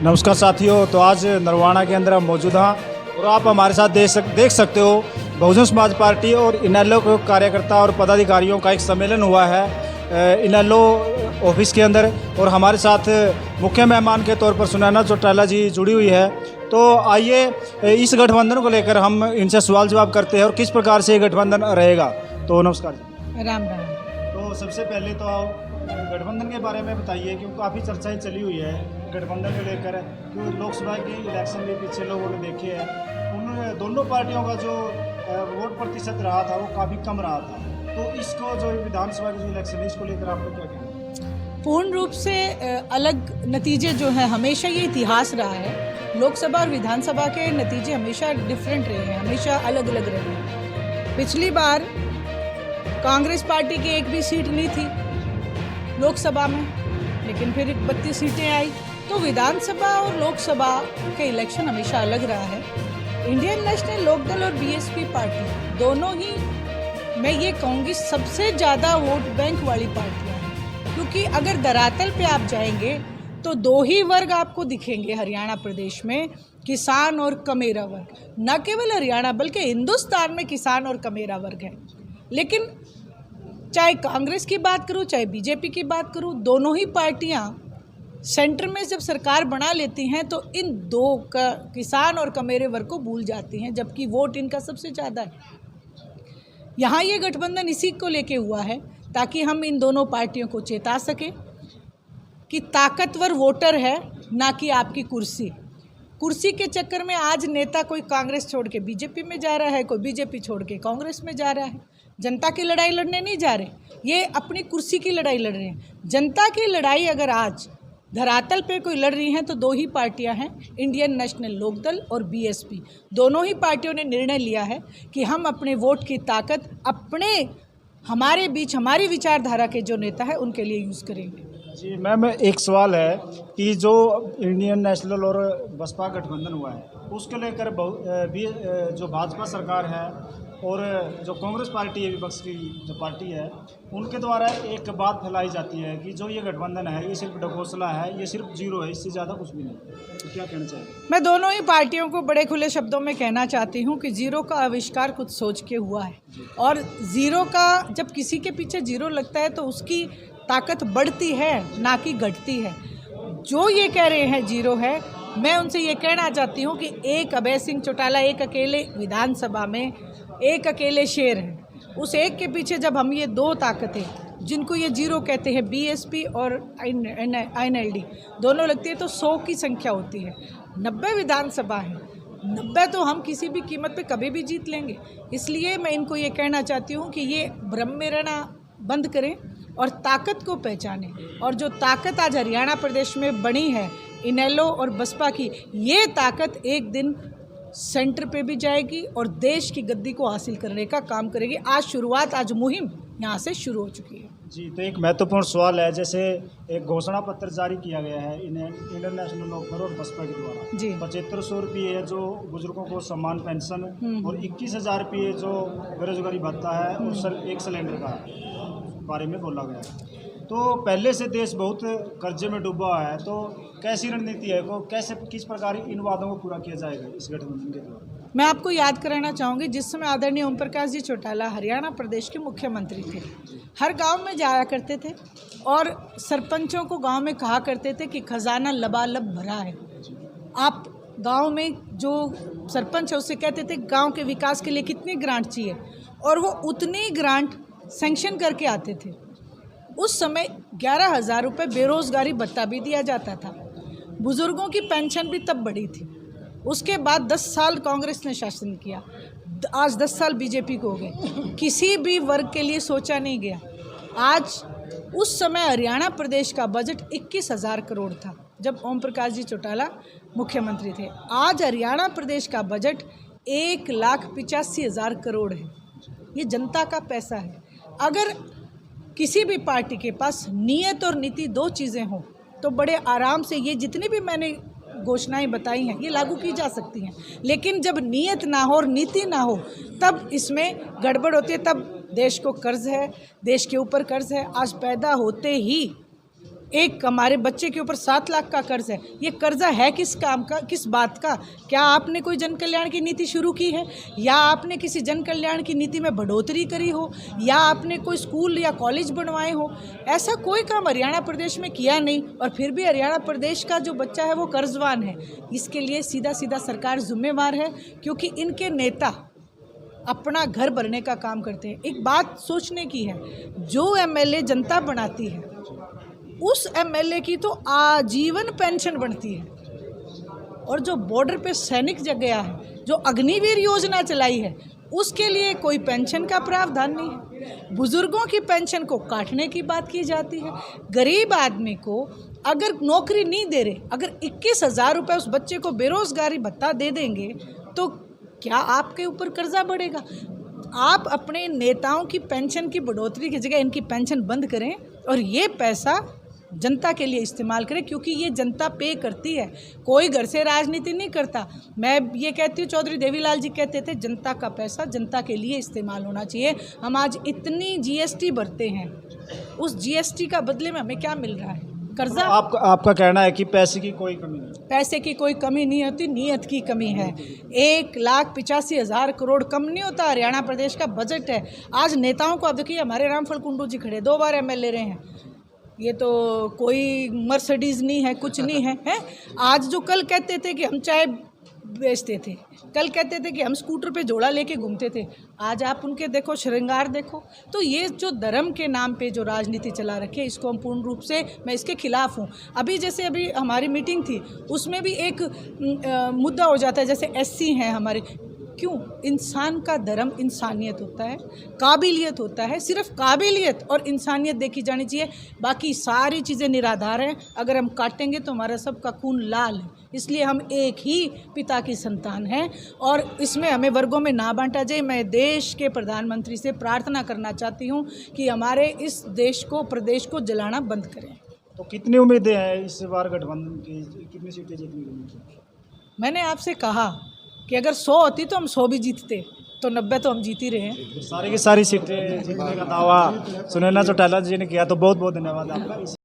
नमस्कार साथियों, तो आज नरवाना के अंदर हम मौजूद हैं और आप हमारे साथ देख सकते हो बहुजन समाज पार्टी और इनेलो के कार्यकर्ता और पदाधिकारियों का एक सम्मेलन हुआ है इनेलो ऑफिस के अंदर। और हमारे साथ मुख्य मेहमान के तौर पर सुनैना चौटाला जी जुड़ी हुई है। तो आइए इस गठबंधन को लेकर हम इनसे सवाल जवाब करते हैं और किस प्रकार से ये गठबंधन रहेगा। तो नमस्कार जी। राम राम। तो सबसे पहले तो गठबंधन के बारे में बताइए, क्योंकि काफ़ी चर्चाएं चली हुई है गठबंधन को लेकर, क्योंकि लोकसभा की इलेक्शन भी पीछे लोगों ने देखे हैं। उन दोनों पार्टियों का जो वोट प्रतिशत रहा था वो काफ़ी कम रहा था। तो इसको जो विधानसभा की जो इलेक्शन है इसको लेकर आपको क्या कहना है? पूर्ण रूप से अलग नतीजे जो है, हमेशा ये इतिहास रहा है। लोकसभा और विधानसभा के नतीजे हमेशा डिफरेंट रहे हैं, हमेशा अलग अलग रहे हैं। पिछली बार कांग्रेस पार्टी की एक भी सीट नहीं थी लोकसभा में, लेकिन फिर 32 सीटें आई। तो विधानसभा और लोकसभा के इलेक्शन हमेशा अलग रहा है। इंडियन नेशनल लोकदल और बीएसपी पार्टी दोनों ही, मैं ये कहूँगी, सबसे ज़्यादा वोट बैंक वाली पार्टियाँ हैं। क्योंकि अगर धरातल पे आप जाएंगे तो दो ही वर्ग आपको दिखेंगे हरियाणा प्रदेश में, किसान और कमेरा वर्ग। न केवल हरियाणा बल्कि हिंदुस्तान में किसान और कमेरा वर्ग है। लेकिन चाहे कांग्रेस की बात करूं चाहे बीजेपी की बात करूं, दोनों ही पार्टियां सेंटर में जब सरकार बना लेती हैं तो इन दो का किसान और कमेरे वर्ग को भूल जाती हैं, जबकि वोट इनका सबसे ज़्यादा है। यहाँ ये गठबंधन इसी को लेके हुआ है ताकि हम इन दोनों पार्टियों को चेता सकें कि ताकतवर वोटर है, ना कि आपकी कुर्सी के चक्कर में आज नेता कोई कांग्रेस छोड़ के बीजेपी में जा रहा है, कोई बीजेपी छोड़ के कांग्रेस में जा रहा है। जनता की लड़ाई लड़ने नहीं जा रहे, ये अपनी कुर्सी की लड़ाई लड़ रहे हैं। जनता की लड़ाई अगर आज धरातल पे कोई लड़ रही हैं तो दो ही पार्टियां हैं, इंडियन नेशनल लोकदल और बीएसपी। दोनों ही पार्टियों ने निर्णय लिया है कि हम अपने वोट की ताकत हमारे बीच, हमारी विचारधारा के जो नेता है उनके लिए यूज़ करेंगे। जी मैम, एक सवाल है कि जो इंडियन नेशनल और बसपा गठबंधन हुआ है उसको लेकर जो भाजपा सरकार है और जो कांग्रेस पार्टी है, विपक्ष की जो पार्टी है, उनके द्वारा एक बात फैलाई जाती है कि जो ये गठबंधन है ये सिर्फ ढकोसला है, ये सिर्फ जीरो है, इससे ज़्यादा कुछ भी नहीं। तो क्या कहना चाहिए? मैं दोनों ही पार्टियों को बड़े खुले शब्दों में कहना चाहती हूँ कि जीरो का आविष्कार कुछ सोच के हुआ है, और जीरो का जब किसी के पीछे जीरो लगता है तो उसकी ताकत बढ़ती है, ना कि घटती है। जो ये कह रहे हैं जीरो है, मैं उनसे ये कहना चाहती हूँ कि एक अभय सिंह चौटाला एक अकेले विधानसभा में एक अकेले शेर हैं। उस एक के पीछे जब हम ये दो ताकतें, जिनको ये जीरो कहते हैं, बीएसपी और आईएनएलडी दोनों लगती है तो 100 की संख्या होती है। 90 विधानसभा है, 90 तो हम किसी भी कीमत पे कभी भी जीत लेंगे। इसलिए मैं इनको ये कहना चाहती हूँ कि ये भ्रम में रहना बंद करें और ताकत को पहचानें। और जो ताकत आज हरियाणा प्रदेश में बनी है इनेलो और बसपा की, ये ताकत एक दिन सेंटर पे भी जाएगी और देश की गद्दी को हासिल करने का काम करेगी। आज मुहिम यहाँ से शुरू हो चुकी है। जी, तो एक महत्वपूर्ण सवाल है, जैसे एक घोषणा पत्र जारी किया गया है इंडियन नेशनल लोकदल और बसपा के द्वारा जी। 7500 रुपये जो बुजुर्गों को सम्मान पेंशन और 21,000 रुपये जो बेरोजगारी भत्ता है और एक सिलेंडर का बारे में बोला गया है। तो पहले से देश बहुत कर्जे में डूबा हुआ है, तो कैसी रणनीति है को किस प्रकार इन वादों को पूरा किया जाएगा इस गठबंधन के द्वारा? मैं आपको याद कराना चाहूँगी, जिस समय आदरणीय ओम प्रकाश जी चौटाला हरियाणा प्रदेश के मुख्यमंत्री थे, हर गांव में जाया करते थे और सरपंचों को गांव में कहा करते थे कि खजाना लबालब भरा है। आप गांव में जो सरपंच है उससे कहते थे गांव के विकास के लिए कितनी ग्रांट चाहिए, और वो उतनी ग्रांट सैंक्शन करके आते थे। उस समय 11,000 रुपये बेरोजगारी भत्ता भी दिया जाता था। बुजुर्गों की पेंशन भी तब बढ़ी थी। उसके बाद 10 साल कांग्रेस ने शासन किया, आज 10 साल बीजेपी को हो गए, किसी भी वर्ग के लिए सोचा नहीं गया। आज उस समय हरियाणा प्रदेश का बजट 21,000 करोड़ था जब ओम प्रकाश जी चौटाला मुख्यमंत्री थे। आज हरियाणा प्रदेश का बजट 1,85,000 करोड़ है। ये जनता का पैसा है। अगर किसी भी पार्टी के पास नीयत और नीति, दो चीज़ें हों, तो बड़े आराम से ये जितनी भी मैंने घोषणाएं बताई हैं ये लागू की जा सकती हैं। लेकिन जब नीयत ना हो और नीति ना हो तब इसमें गड़बड़ होती है। तब देश को कर्ज है, देश के ऊपर कर्ज है। आज पैदा होते ही एक हमारे बच्चे के ऊपर 7 लाख का कर्ज है, ये कर्जा है किस काम का, किस बात का? क्या आपने कोई जन कल्याण की नीति शुरू की है, या आपने किसी जन कल्याण की नीति में बढ़ोतरी करी हो, या आपने कोई स्कूल या कॉलेज बनवाए हो? ऐसा कोई काम हरियाणा प्रदेश में किया नहीं, और फिर भी हरियाणा प्रदेश का जो बच्चा है वो कर्जवान है। इसके लिए सीधा सीधा सरकार जिम्मेवार है, क्योंकि इनके नेता अपना घर भरने का काम करते हैं। एक बात सोचने की है, जो एमएलए जनता बनाती है उस एमएलए की तो आजीवन पेंशन बनती है, और जो बॉर्डर पे सैनिक जग गया है, जो अग्निवीर योजना चलाई है, उसके लिए कोई पेंशन का प्रावधान नहीं है। बुजुर्गों की पेंशन को काटने की बात की जाती है। गरीब आदमी को अगर नौकरी नहीं दे रहे, अगर 21,000 रुपये उस बच्चे को बेरोजगारी भत्ता दे देंगे तो क्या आपके ऊपर कर्जा बढ़ेगा? आप अपने नेताओं की पेंशन की बढ़ोतरी की जगह इनकी पेंशन बंद करें और ये पैसा जनता के लिए इस्तेमाल करें, क्योंकि ये जनता पे करती है, कोई घर से राजनीति नहीं करता। मैं ये कहती हूँ, चौधरी देवीलाल जी कहते थे, जनता का पैसा जनता के लिए इस्तेमाल होना चाहिए। हम आज इतनी जीएसटी भरते हैं, उस जीएसटी का बदले में हमें क्या मिल रहा है? कर्जा। आपका कहना है कि पैसे की कोई कमी नहीं? पैसे की कोई कमी नहीं होती, नीयत की कमी है। 1,85,000 करोड़ कम नहीं होता। हरियाणा प्रदेश का बजट है। आज नेताओं को आप देखिए, हमारे रामफल कुंडू जी खड़े, 2 बार एमएलए रहे हैं, ये तो कोई मर्सिडीज नहीं है, कुछ नहीं है, हैं? आज जो कल कहते थे कि हम चाय बेचते थे, कल कहते थे कि हम स्कूटर पे जोड़ा लेके घूमते थे, आज आप उनके देखो श्रृंगार देखो। तो ये जो धर्म के नाम पे जो राजनीति चला रखी है, इसको हम पूर्ण रूप से, मैं इसके खिलाफ हूँ। अभी जैसे अभी हमारी मीटिंग थी, उसमें भी एक मुद्दा हो जाता है, जैसे एससी हैं हमारे, क्यों? इंसान का धर्म इंसानियत होता है, काबिलियत होता है, सिर्फ काबिलियत और इंसानियत देखी जानी चाहिए, बाकी सारी चीज़ें निराधार हैं। अगर हम काटेंगे तो हमारा सबका खून लाल है। इसलिए हम एक ही पिता की संतान हैं, और इसमें हमें वर्गों में ना बांटा जाए। मैं देश के प्रधानमंत्री से प्रार्थना करना चाहती हूँ कि हमारे इस देश को, प्रदेश को जलाना बंद करें। तो कितनी उम्मीदें हैं इस बार गठबंधन की, कितनी सीटें जीतनी? मैंने आपसे कहा कि अगर 100 होती तो हम 100 भी जीतते, तो 90 तो हम जीत ही रहे हैं। सारी की सारी सीटें जीतने का दावा सुनैना चौटाला जी ने किया, तो बहुत बहुत धन्यवाद आपका।